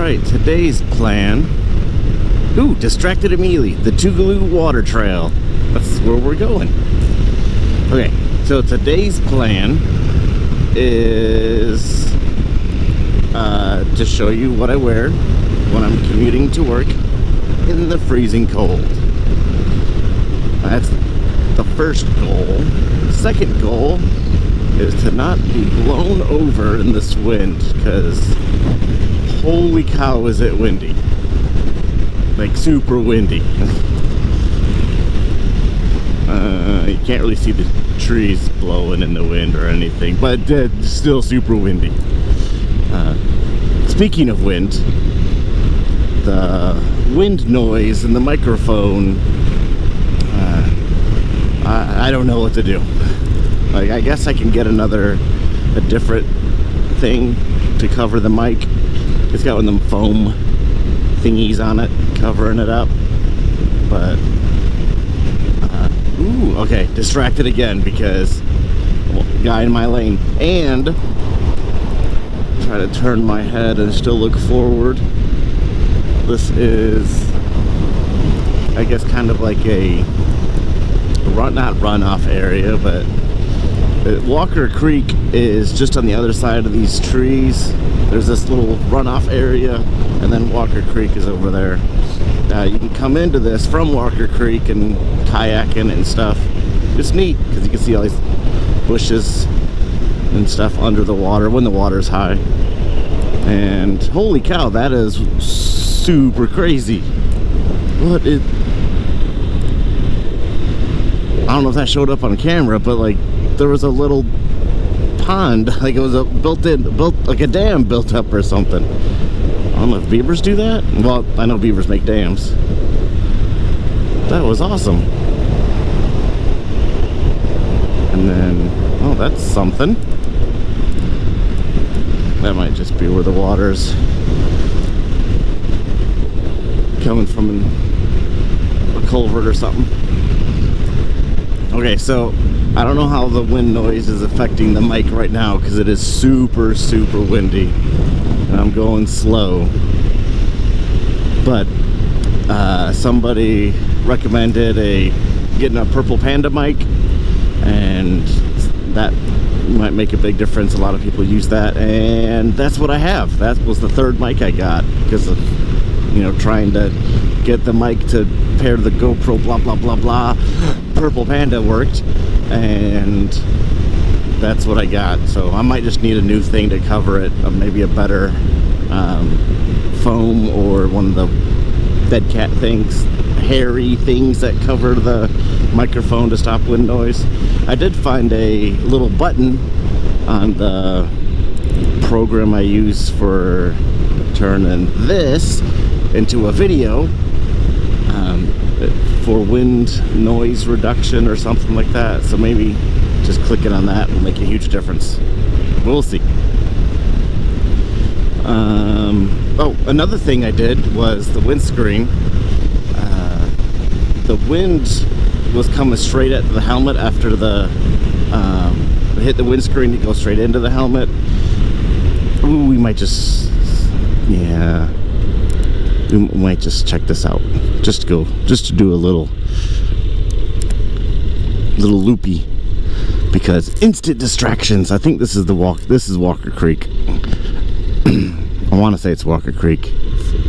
Alright, today's plan. Ooh, distracted immediately. The Tougaloo Water Trail. That's where we're going. Okay, so today's plan is to show you what I wear when I'm commuting to work in the freezing cold. That's the first goal. The second goal is to not be blown over in this wind, because holy cow is it windy. Like super windy. You can't really see the trees blowing in the wind or anything, but still super windy. Speaking of wind, the wind noise in the microphone, I don't know what to do. Like, I guess I can get a different thing to cover the mic. It's got one of them foam thingies on it, covering it up. But, ooh, okay, distracted again because guy in my lane. And try to turn my head and still look forward. This is, I guess, kind of like a not runoff area, but Walker Creek is just on the other side of these trees. There's this little runoff area, and then Walker Creek is over there. You can come into this from Walker Creek and kayak in it and stuff. It's neat because you can see all these bushes and stuff under the water when the water's high. And holy cow, that is super crazy. What is... I don't know if that showed up on camera, but like there was a little pond, like it was built like a dam built up or something. I don't know if beavers do that. Well, I know beavers make dams. That was awesome. And then, oh, that's something. That might just be where the water's coming from, a culvert or something. Okay, so I don't know how the wind noise is affecting the mic right now because it is super, super windy and I'm going slow. But somebody recommended getting a Purple Panda mic, and that might make a big difference. A lot of people use that, and that's what I have. That was the third mic I got because of, trying to get the mic to pair to the GoPro, blah blah blah blah. Purple Panda worked, and that's what I got. So I might just need a new thing to cover it, maybe a better foam or one of the dead cat things, hairy things that cover the microphone to stop wind noise. I did find a little button on the program I use for turning this into a video for wind noise reduction or something like that. So maybe just clicking on that will make a huge difference. We'll see. Oh, another thing I did was the windscreen. The wind was coming straight at the helmet after the hit the windscreen. It goes straight into the helmet. Ooh, we might just, yeah, we might just check this out. Just to do a little loopy, because instant distractions. I think this is Walker Creek. I want to say it's Walker Creek.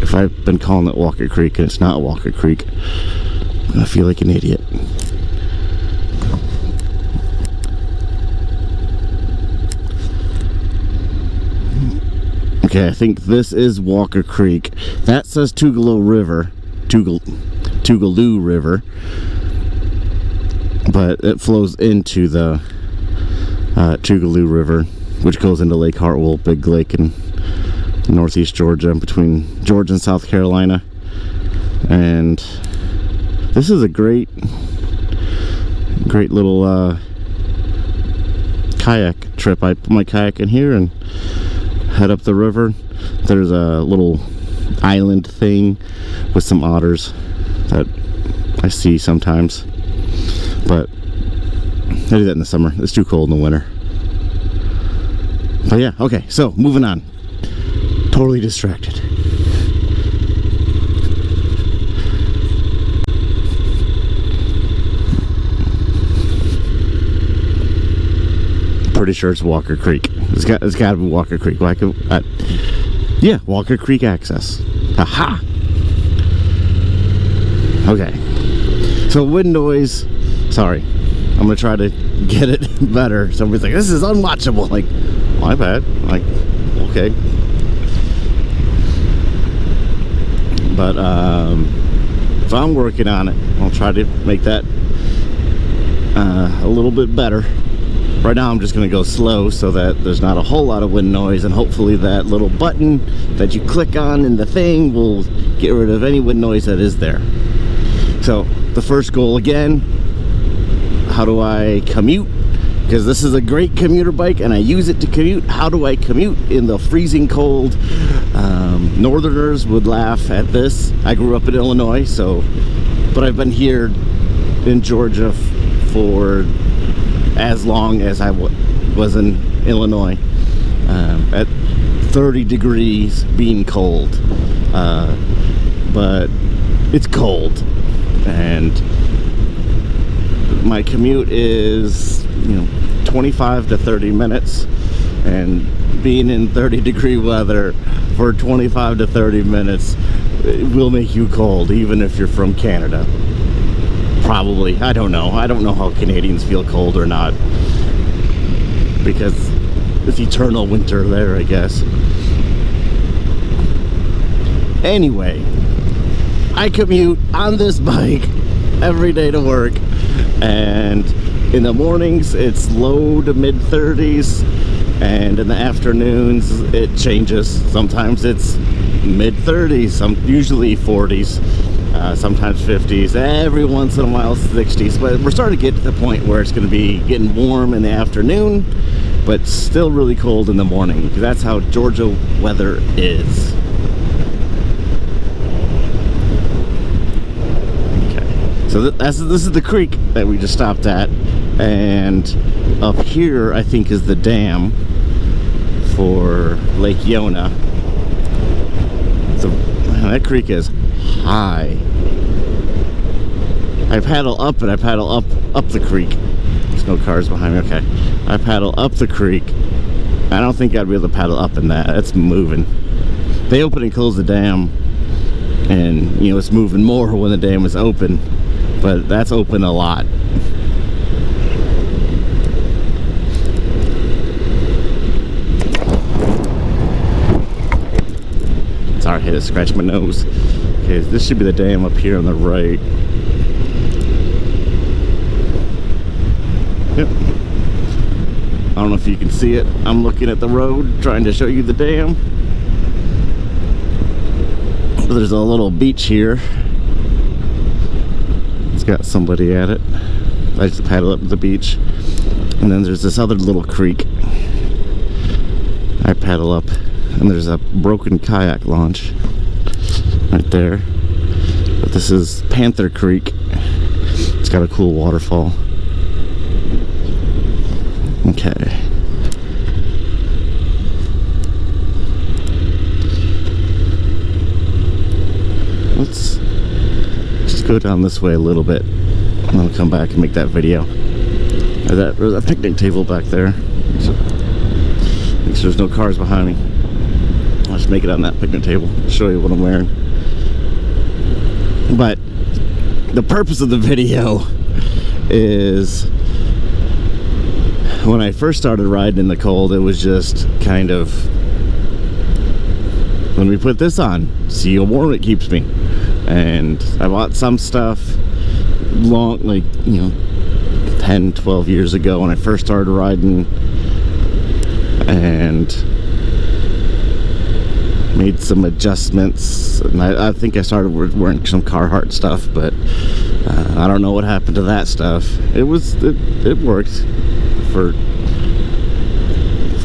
If I've been calling it Walker Creek and it's not Walker Creek, I'm gonna feel like an idiot. Okay, I think this is Walker Creek. That says Tougaloo River, but it flows into the Tougaloo River, which goes into Lake Hartwell, Big Lake in northeast Georgia, between Georgia and South Carolina. And this is a great little kayak trip. I put my kayak in here and head up the river. There's a little island thing with some otters that I see sometimes, but I do that in the summer. It's too cold in the winter. But yeah, okay, so moving on. Totally distracted. pretty sure it's Walker Creek. It's got to be Walker Creek. Yeah, Walker Creek access. Aha! Okay. So wind noise. Sorry. I'm going to try to get it better. Somebody's like, this is unwatchable. Like, my bad. Like, okay. But, so I'm working on it. I'll try to make that a little bit better. Right now I'm just going to go slow so that there's not a whole lot of wind noise, and hopefully that little button that you click on in the thing will get rid of any wind noise that is there. So the first goal again, how do I commute? Because this is a great commuter bike and I use it to commute. How do I commute in the freezing cold? Northerners would laugh at this. I grew up in Illinois, but I've been here in Georgia for as long as I was in Illinois, at 30 degrees being cold, but it's cold, and my commute is 25 to 30 minutes, and being in 30 degree weather for 25 to 30 minutes, it will make you cold even if you're from Canada. Probably. I don't know how Canadians feel cold or not, because it's eternal winter there, I guess. Anyway, I commute on this bike every day to work, and in the mornings it's low to mid 30s, and in the afternoons it changes. Sometimes it's mid 30s, usually 40s. Sometimes 50s, every once in a while 60s, but we're starting to get to the point where it's going to be getting warm in the afternoon, but still really cold in the morning, because that's how Georgia weather is. Okay, so this is the creek that we just stopped at, and up here I think is the dam for Lake Yona. So man, that creek is high. I paddle up and I paddle up the creek. There's no cars behind me. Okay, I paddle up the creek. I don't think I'd be able to paddle up in that. It's moving. They open and close the dam, and it's moving more when the dam is open, but that's open a lot. Sorry, I had to scratch my nose. Okay, this should be the dam up here on the right. Yep. I don't know if you can see it. I'm looking at the road, trying to show you the dam. There's a little beach here. It's got somebody at it. I just paddle up to the beach. And then there's this other little creek. I paddle up, and there's a broken kayak launch right there. But this is Panther Creek. It's got a cool waterfall. Okay. Let's just go down this way a little bit, and I'll come back and make that video. There's a picnic table back there. So, make sure there's no cars behind me. I'll just make it on that picnic table, show you what I'm wearing. But the purpose of the video is, when I first started riding in the cold, it was just kind of, let me put this on, see how warm it keeps me. And I bought some stuff long, 10, 12 years ago when I first started riding, and made some adjustments. And I think I started wearing some Carhartt stuff, but I don't know what happened to that stuff. It worked for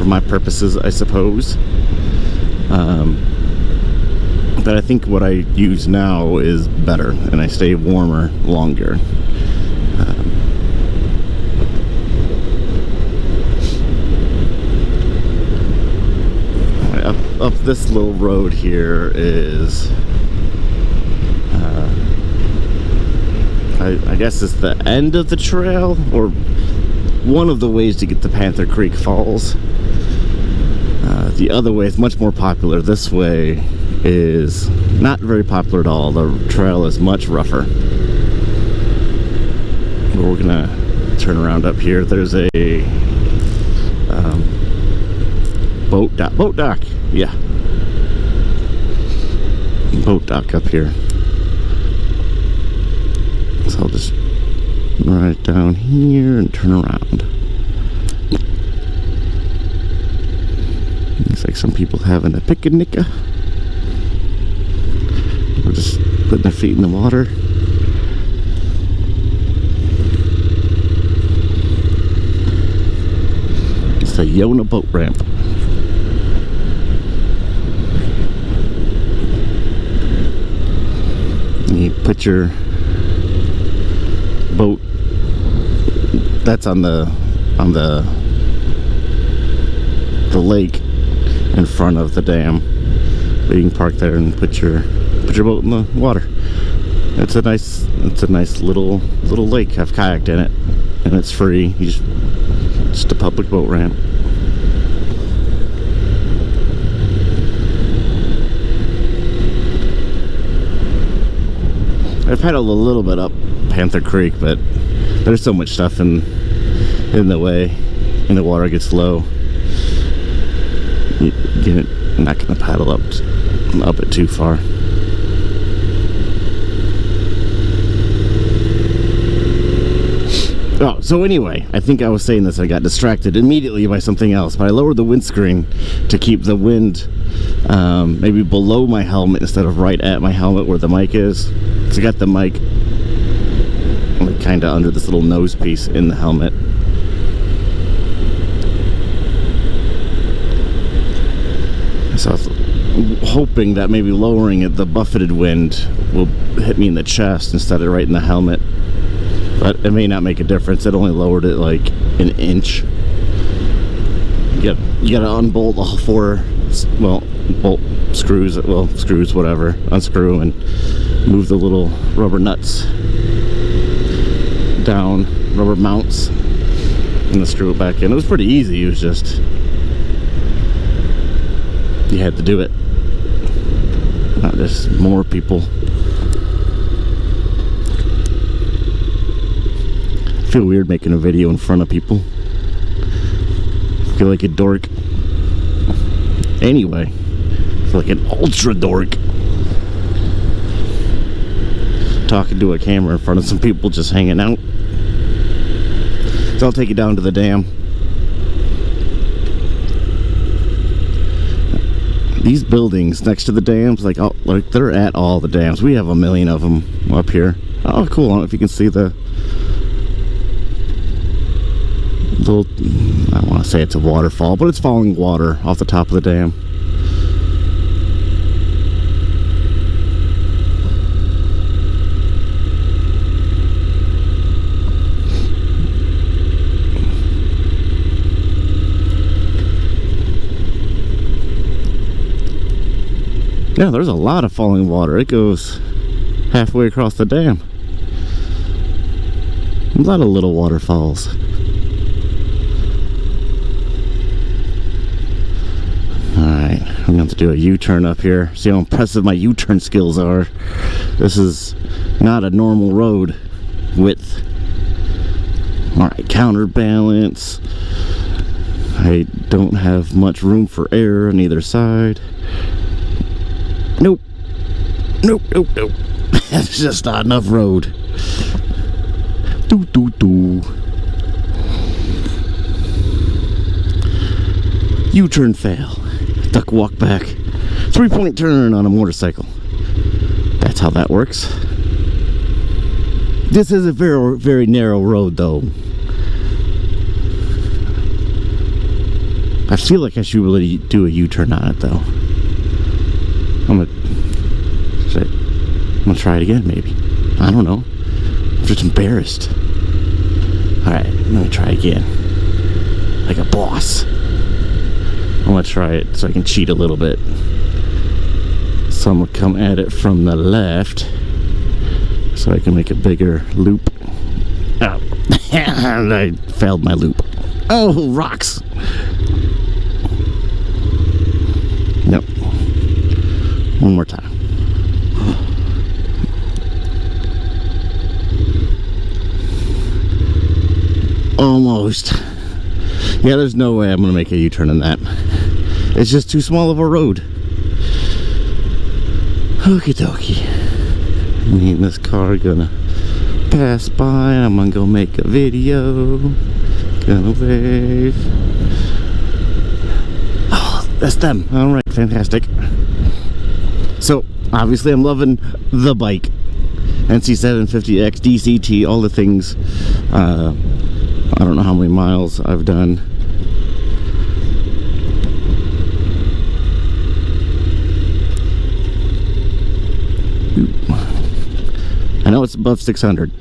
my purposes, I suppose. But I think what I use now is better, and I stay warmer longer. Up this little road here is, I guess it's the end of the trail, or one of the ways to get to Panther Creek Falls. The other way is much more popular. This way is not very popular at all. The trail is much rougher. But we're gonna turn around up here. There's a boat dock, yeah, boat dock up here. So I'll just ride down here and turn around. Looks like some people having a picnic. We're just putting their feet in the water. It's a Yona boat ramp. You put your boat that's on the lake in front of the dam. But you can park there and put your boat in the water. It's a nice little lake. I've kayaked in it, and it's free. You just a public boat ramp. I've paddled a little bit up Panther Creek, but there's so much stuff in the way, and the water gets low. You're not going to paddle up it too far. Oh, so anyway, I think I was saying this. I got distracted immediately by something else, but I lowered the windscreen to keep the wind maybe below my helmet instead of right at my helmet where the mic is. So I got the mic like kind of under this little nose piece in the helmet. So I was hoping that maybe lowering it, the buffeted wind will hit me in the chest instead of right in the helmet. But it may not make a difference. It only lowered it like an inch. You gotta unbolt all four, well, bolt screws, whatever. Unscrew and move the little rubber nuts down, rubber mounts, and then screw it back in. It was pretty easy. It was just, you had to do it. Not just more people. I feel weird making a video in front of people. I feel like a dork. Anyway, I feel like an ultra dork. Talking to a camera in front of some people just hanging out. So I'll take you down to the dam. These buildings next to the dams, like they're at all the dams. We have a million of them up here. Oh, cool! I don't know if you can see the little, I don't want to say it's a waterfall, but it's falling water off the top of the dam. Yeah, there's a lot of falling water. It goes halfway across the dam. A lot of little waterfalls. Alright, I'm going to have to do a U-turn up here. See how impressive my U-turn skills are. This is not a normal road width. Alright, counterbalance. I don't have much room for error on either side. Nope. Nope. That's just not enough road. U-turn fail. Duck walk back. 3-point turn on a motorcycle. That's how that works. This is a very, very narrow road, though. I feel like I should really do a U-turn on it, though. I'm gonna try it again, maybe. I don't know. I'm just embarrassed. Alright, let me try again. Like a boss. I'm gonna try it so I can cheat a little bit. So I'm gonna come at it from the left so I can make a bigger loop. Oh. And I failed my loop. Oh, rocks. Nope. One more time. Almost. Yeah, there's no way I'm gonna make a U-turn in that. It's just too small of a road. Okie dokie. Me and this car gonna pass by. I'm gonna go make a video. Gonna wave. Oh, that's them. Alright, fantastic. So, obviously I'm loving the bike. NC750X, DCT, all the things. I don't know how many miles I've done. I know it's above 600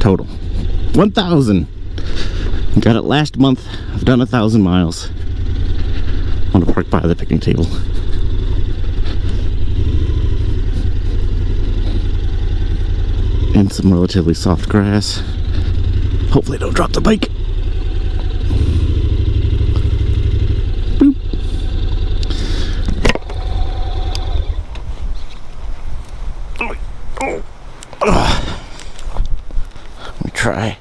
total. 1,000. Got it last month. I've done 1,000 miles. I want to park by the picnic table. And some relatively soft grass. Hopefully don't drop the bike. Boop. Let me try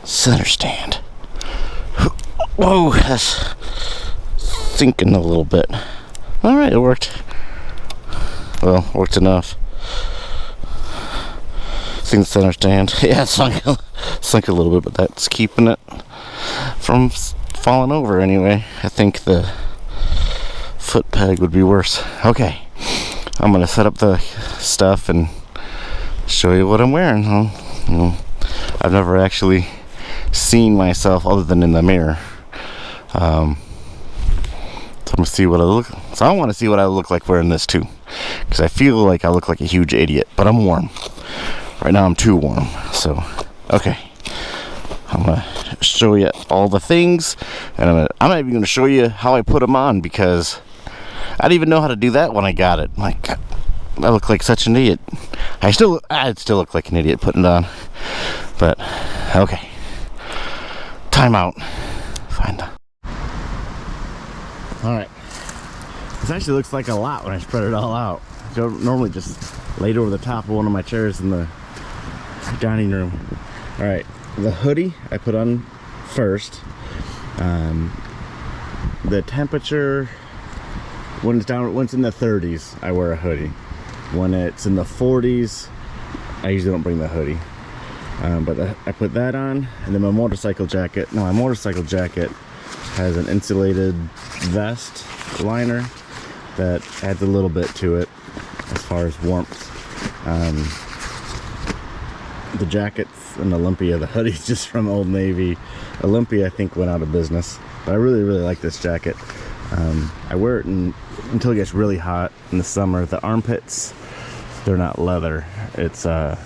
center stand. Whoa, that's sinking a little bit. Alright, it worked. Well, worked enough. I think the center stand, yeah, it sunk a little bit, but that's keeping it from falling over anyway. I think the foot peg would be worse. Okay, I'm gonna set up the stuff and show you what I'm wearing. You know, I've never actually seen myself other than in the mirror. So I'm gonna see what I look. So I want to see what I look like wearing this too, because I feel like I look like a huge idiot, but I'm warm. Right now I'm too warm, so okay. I'm gonna show you all the things, and I'm not even gonna show you how I put them on, because I didn't even know how to do that when I got it. Like, I look like such an idiot. I'd still look like an idiot putting it on, but okay. Time out. Find the. All right. This actually looks like a lot when I spread it all out. I don't normally just lay it over the top of one of my chairs in the dining room. All right, the hoodie I put on first. The temperature, when it's in the 30s, I wear a hoodie. When it's in the 40s, I usually don't bring the hoodie. But I put that on, and then my motorcycle jacket. No, my motorcycle jacket has an insulated vest liner that adds a little bit to it as far as warmth. The jacket's an Olympia. The hoodie's just from Old Navy. Olympia, I think, went out of business, but I really like this jacket. I wear it until it gets really hot in the summer. The armpits, they're not leather. It's so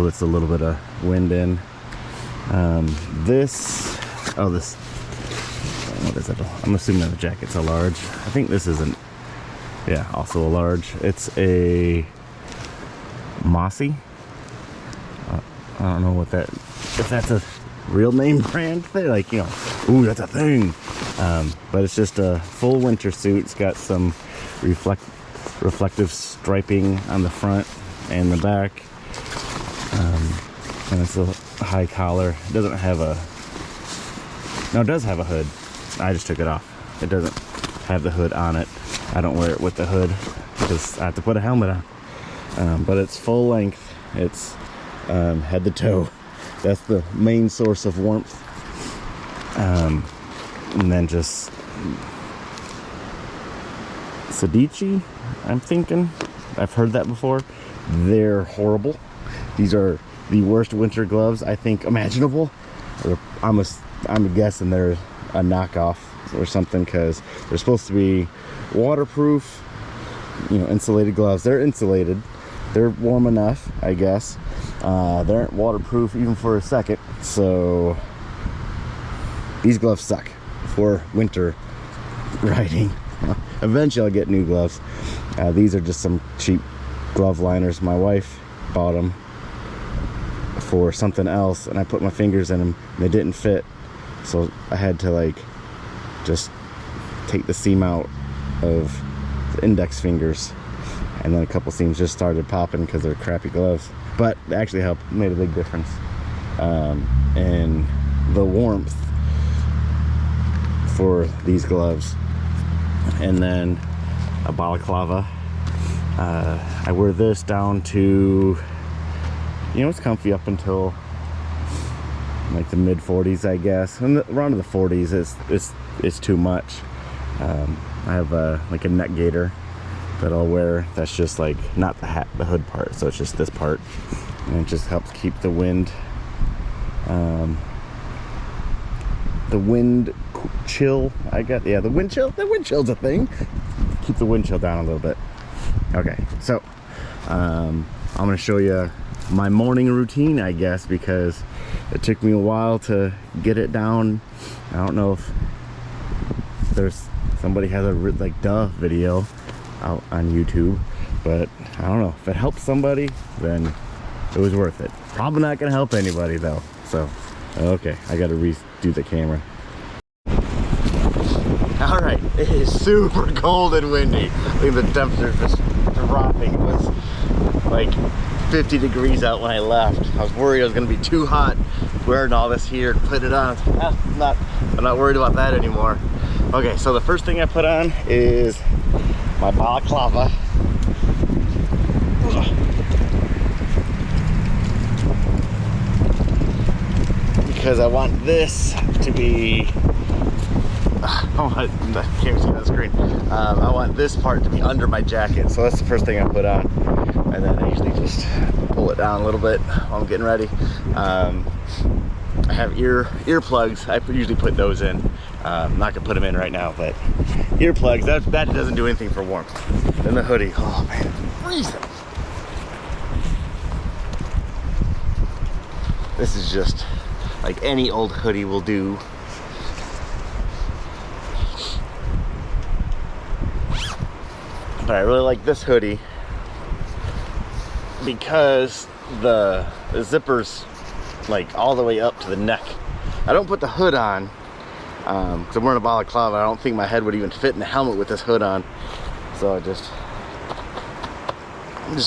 it's a little bit of wind in. This, what is it? I'm assuming that the jacket's a large. I think this isn't. Yeah, also a large. It's a Mossy. I don't know if that's a real name brand thing, like, you know, ooh, that's a thing. But it's just a full winter suit. It's got some reflective striping on the front and the back. And it's a high collar. It doesn't have no, it does have a hood. I just took it off. It doesn't have the hood on it. I don't wear it with the hood because I have to put a helmet on. But it's full length. It's head to toe. That's the main source of warmth. And then just Sedici, I'm thinking. I've heard that before. They're horrible. These are the worst winter gloves I think imaginable. I'm guessing they're a knockoff or something, because they're supposed to be waterproof, you know, insulated gloves. They're insulated. They're warm enough, I guess. They aren't waterproof even for a second. So these gloves suck for winter riding. Eventually I'll get new gloves. These are just some cheap glove liners. My wife bought them for something else, and I put my fingers in them and they didn't fit, so I had to like just take the seam out of the index fingers, and then a couple seams just started popping because they're crappy gloves, but they actually helped, made a big difference. And the warmth for these gloves, and then a balaclava. I wear this down to, you know, it's comfy up until like the mid 40s, I guess, and around the 40s it's too much. I have like a neck gaiter that I'll wear, that's just like not the hood part, so it's just this part, and it just helps keep the wind chill. The wind chill's a thing. Keep the wind chill down a little bit. Okay, so I'm gonna show you my morning routine, I guess, because it took me a while to get it down. I don't know if there's somebody has a like video out on YouTube, but I don't know if it helps somebody, then it was worth it. Probably not gonna help anybody though. So okay, I gotta redo the camera. All right, it is super cold and windy. Look at the temperature just dropping. It was like 50 degrees out when I left. I was worried I was gonna be too hot wearing all this here and put it on. I'm not worried about that anymore. Okay, so the first thing I put on is my balaclava. Because I want this to be, I can't see on the screen. I want this part to be under my jacket, so that's the first thing I put on, and then I usually just pull it down a little bit while I'm getting ready. I have earplugs. I usually put those in. I'm not gonna put them in right now, but earplugs, that doesn't do anything for warmth. Then the hoodie, oh man, it's freezing. This is just like any old hoodie will do. But I really like this hoodie because the zipper's like all the way up to the neck. I don't put the hood on because I'm wearing a balaclava. I don't think my head would even fit in the helmet with this hood on, so I'm just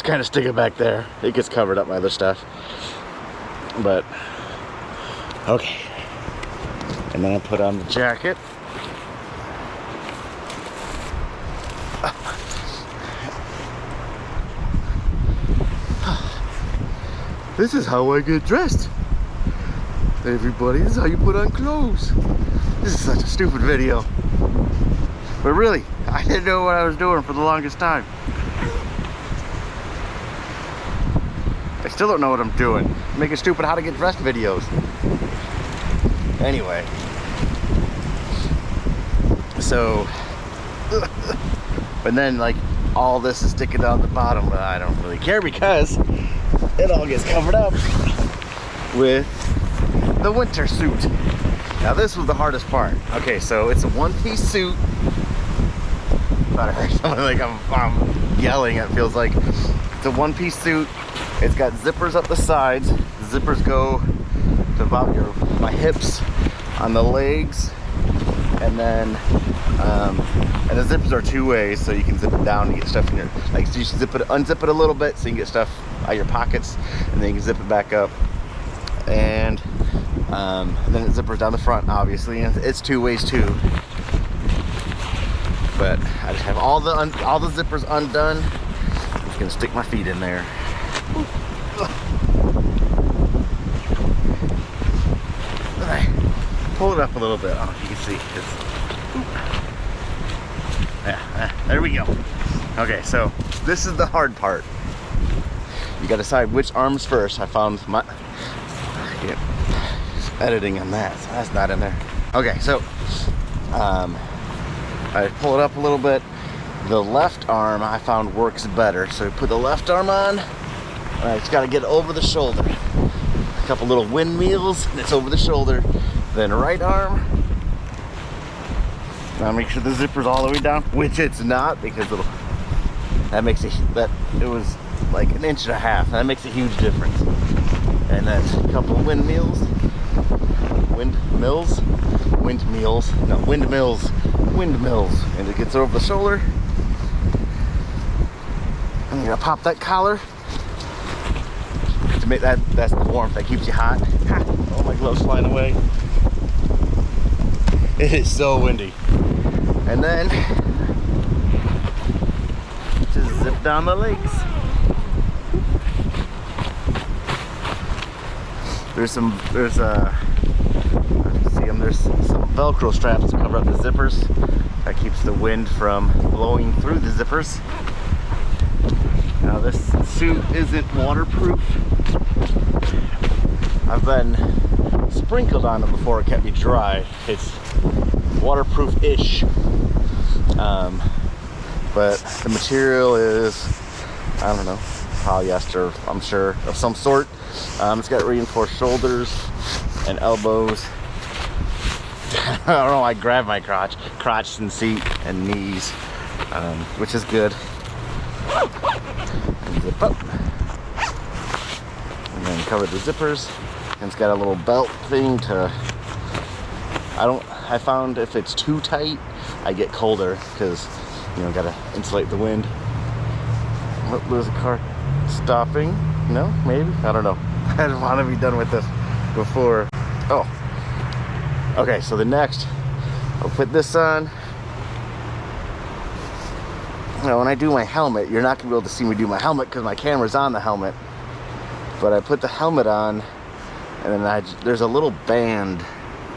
kind of stick it back there. It gets covered up by other stuff, but okay. And then I put on the jacket. This is how I get dressed. Everybody, this is how you put on clothes. This is such a stupid video. But really, I didn't know what I was doing for the longest time. I still don't know what I'm doing. I'm making stupid how to get dressed videos. Anyway. So, but then like all this is sticking down the bottom, but I don't really care because it all gets covered up with the winter suit. Now this was the hardest part. Okay, so it's a one-piece suit. I thought I heard something like I'm yelling. It feels like it's a one-piece suit. It's got zippers up the sides. The zippers go to about my hips on the legs, and then and the zippers are two ways, so you can zip it down and get stuff in your, like, so you should unzip it a little bit so you can get stuff out of your pockets, and then you can zip it back up. And then it zippers down the front, obviously, and it's two ways too. But I just have all the zippers undone. I'm just gonna stick my feet in there. I pull it up a little bit. I don't know if you can see. Yeah, there we go. Okay, so this is the hard part. You gotta decide which arms first. I found my just editing on that, so that's not in there. Okay, so I pull it up a little bit. The left arm I found works better, so you put the left arm on, and I just gotta get it over the shoulder. A couple little windmills, and it's over the shoulder. Then right arm. Now make sure the zipper's all the way down, which it's not, because that makes it was like 1.5 inches. That makes a huge difference. and then a couple of windmills, and it gets over the shoulder. I'm gonna pop that collar to make that's the warmth that keeps you hot. Oh, my gloves flying away. It is so windy. And then just zip down the legs. There's some Velcro straps to cover up the zippers. That keeps the wind from blowing through the zippers. Now this suit isn't waterproof. I've been sprinkled on it before, it kept me dry. It's waterproof-ish. But the material is, I don't know, polyester, I'm sure, of some sort. It's got reinforced shoulders and elbows. I don't know, I grab my crotch and seat and knees, which is good. And zip up. And then cover the zippers. And it's got a little belt thing to, I found if it's too tight, I get colder because, you know, gotta insulate the wind. Oh, there's a car stopping. No, maybe? I don't know. I didn't want to be done with this before. Oh. Okay, so the next, I'll put this on. Now, when I do my helmet, you're not gonna be able to see me do my helmet because my camera's on the helmet. But I put the helmet on, and then there's a little band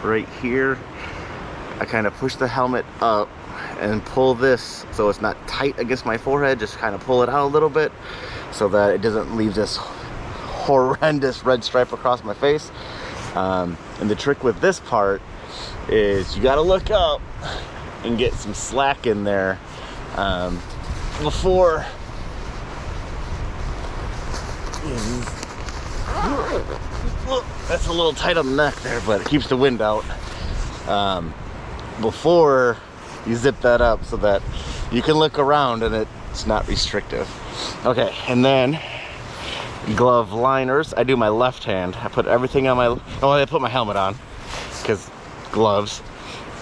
right here. I kind of push the helmet up and pull this so it's not tight against my forehead, just kind of pull it out a little bit so that it doesn't leave this horrendous red stripe across my face. And the trick with this part is you got to look up and get some slack in there before that's a little tight on the neck there, but it keeps the wind out. Before you zip that up so that you can look around and it's not restrictive. Okay, and then glove liners. I do my left hand. I put everything on I put my helmet on because gloves.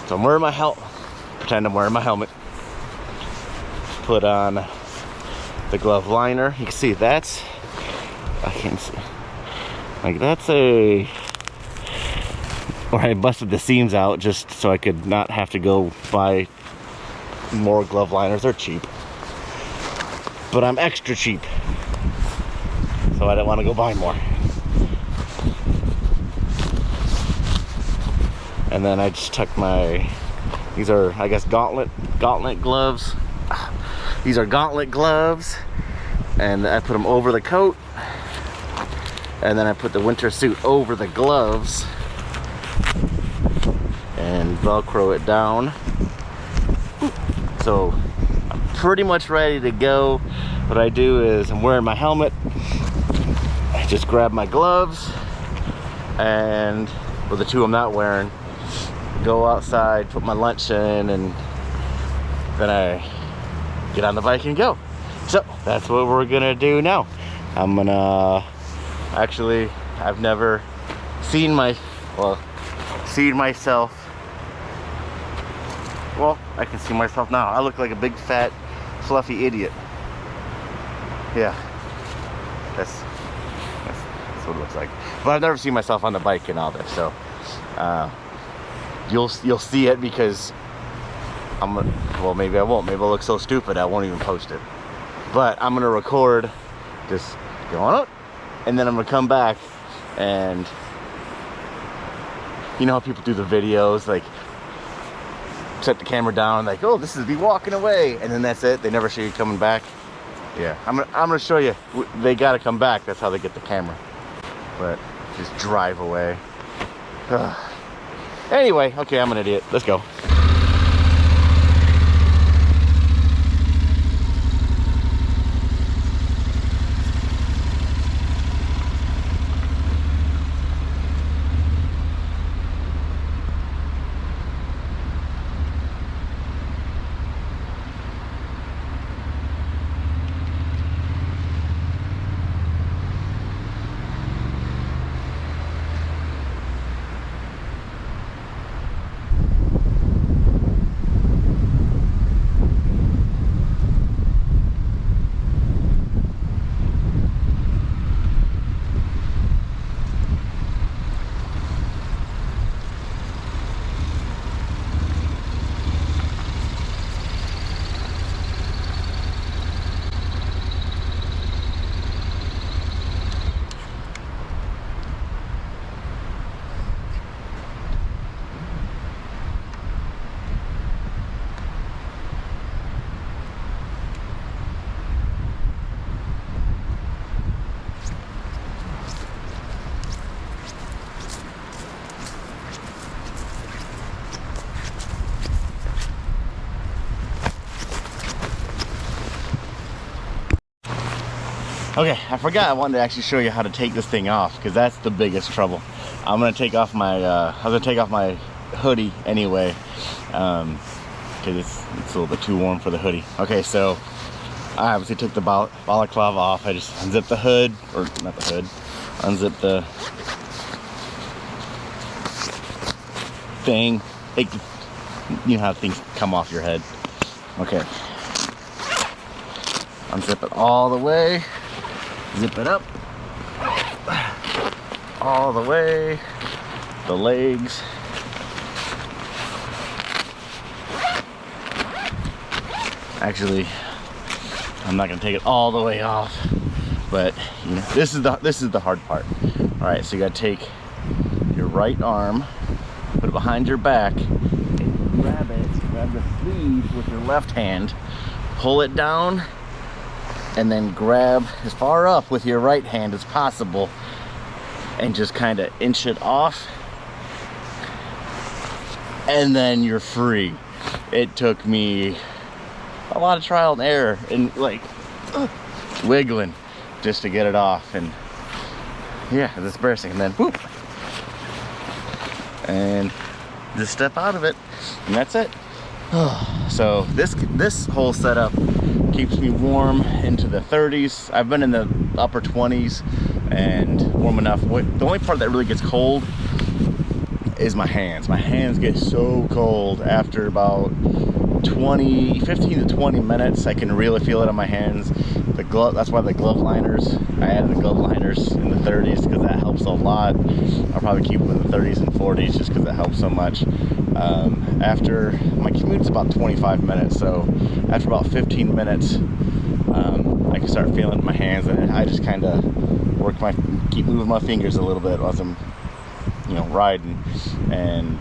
So I'm wearing my pretend I'm wearing my helmet. Put on the glove liner. You can see I can't see. Like that's where I busted the seams out just so I could not have to go buy more glove liners. They're cheap. But I'm extra cheap. So I didn't want to go buy more. And then I just tuck these are, I guess, gauntlet gloves. These are gauntlet gloves. And I put them over the coat. And then I put the winter suit over the gloves. And Velcro it down. So I'm pretty much ready to go. What I do is I'm wearing my helmet. I just grab my gloves and with the two I'm not wearing, go outside, put my lunch in, and then I get on the bike and go. So that's what we're gonna do now. I'm gonna I've never seen myself. Well, I can see myself now. I look like a big fat fluffy idiot. Yeah, that's what it looks like. But I've never seen myself on the bike and all this, so you'll see it because well, maybe I won't. Maybe I'll look so stupid I won't even post it. But I'm gonna record just going up, and then I'm gonna come back and you know how people do the videos, like set the camera down, like, oh, this is me walking away, and then that's it. They never show you coming back. Yeah, I'm gonna show you. They gotta come back. That's how they get the camera. But just drive away. Anyway, okay, I'm an idiot. Let's go. Okay, I forgot I wanted to actually show you how to take this thing off, because that's the biggest trouble. I'm gonna take off my hoodie anyway, because it's a little bit too warm for the hoodie. Okay, so I obviously took the balaclava off. I just unzipped the hood, or not the hood, unzip the thing. You know how things come off your head. Okay. Unzip it all the way. Zip it up. All the way. The legs. Actually, I'm not gonna take it all the way off, but you know, this is the hard part. All right, so you gotta take your right arm, put it behind your back, and grab the sleeve with your left hand, pull it down, and then grab as far up with your right hand as possible, and just kind of inch it off, and then you're free. It took me a lot of trial and error and like wiggling just to get it off, and yeah, it's embarrassing. And then whoop, and just step out of it, and that's it. So this whole setup keeps me warm into the 30s. I've been in the upper 20s and warm enough. The only part that really gets cold is my hands. My hands get so cold after about 15 to 20 minutes. I can really feel it on my hands. The glove, that's why the glove liners, I added the glove liners in the 30s, because that helps a lot. I'll probably keep them in the 30s and 40s just because it helps so much. After my commute's about 25 minutes, so after about 15 minutes, I can start feeling it in my hands, and I just kind of keep moving my fingers a little bit as I'm, you know, riding. And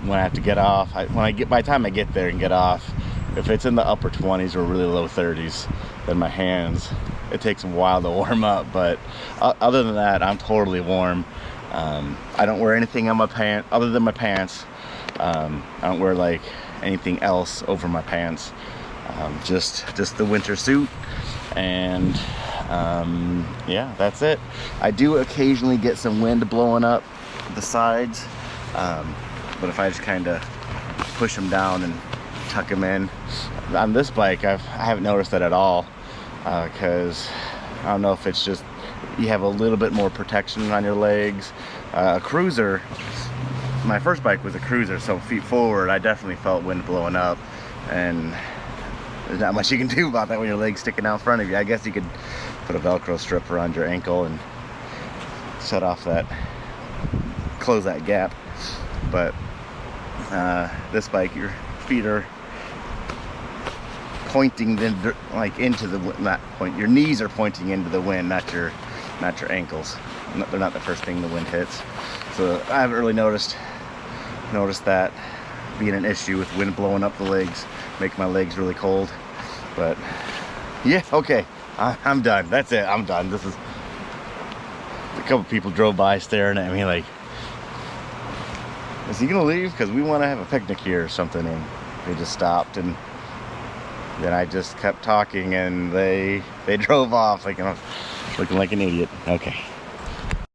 when I have to get off, by the time I get there and get off, if it's in the upper 20s or really low 30s, then my hands, it takes a while to warm up. But other than that, I'm totally warm. I don't wear anything on my pants other than my pants. I don't wear like anything else over my pants. Just the winter suit, and yeah, that's it. I do occasionally get some wind blowing up the sides, but if I just kind of push them down and tuck them in. On this bike, I haven't noticed that at all, because I don't know if it's just you have a little bit more protection on your legs. A cruiser, my first bike was a cruiser, so feet forward, I definitely felt wind blowing up, and there's not much you can do about that when your leg's sticking out in front of you. I guess you could put a Velcro strip around your ankle and shut off close that gap. But this bike, your feet are pointing into the wind. Your knees are pointing into the wind, not your ankles. They're not the first thing the wind hits. So I haven't really noticed that being an issue with wind blowing up the legs, make my legs really cold. But yeah, okay, I'm done. That's it. I'm done. This is a couple people drove by staring at me like, is he gonna leave? Because we want to have a picnic here or something. And they just stopped, and then I just kept talking, and they drove off like, you know, looking like an idiot. Okay.